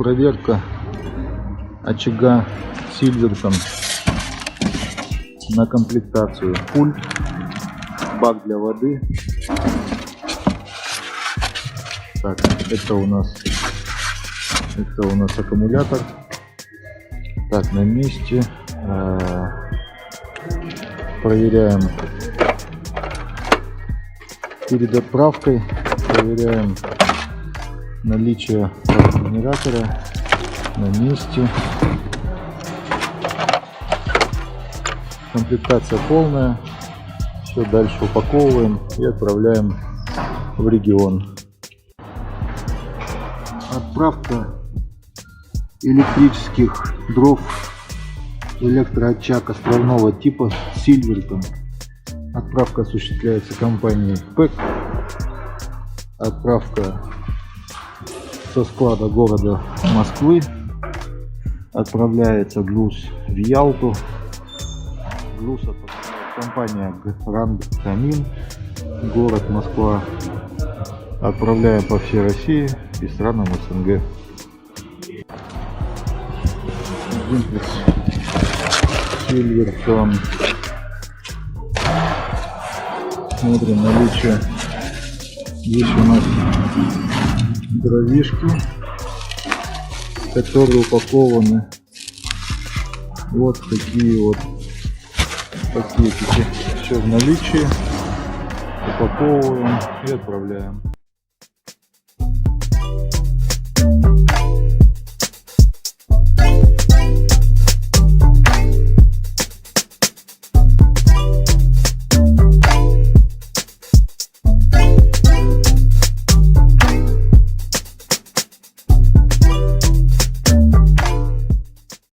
Проверка очага Silverton на комплектацию. Пульт, бак для воды. Так, это у нас аккумулятор. Так, на месте. Проверяем перед отправкой. Проверяем наличие генератора. На месте. Комплектация полная. Все, дальше упаковываем и отправляем в регион. Отправка электрических дров в электроочаг островного типа Silverton. Отправка осуществляется компанией ПЭК. Отправка со склада города Москвы. Отправляется груз в Ялту. Груз отправляет компания Гранд Камин, город Москва. Отправляем по всей России и странам СНГ. Silverton. Смотрим наличие. Здесь у нас дровишки, которые упакованы вот такие вот пакетики. Все в наличии. Упаковываем и отправляем.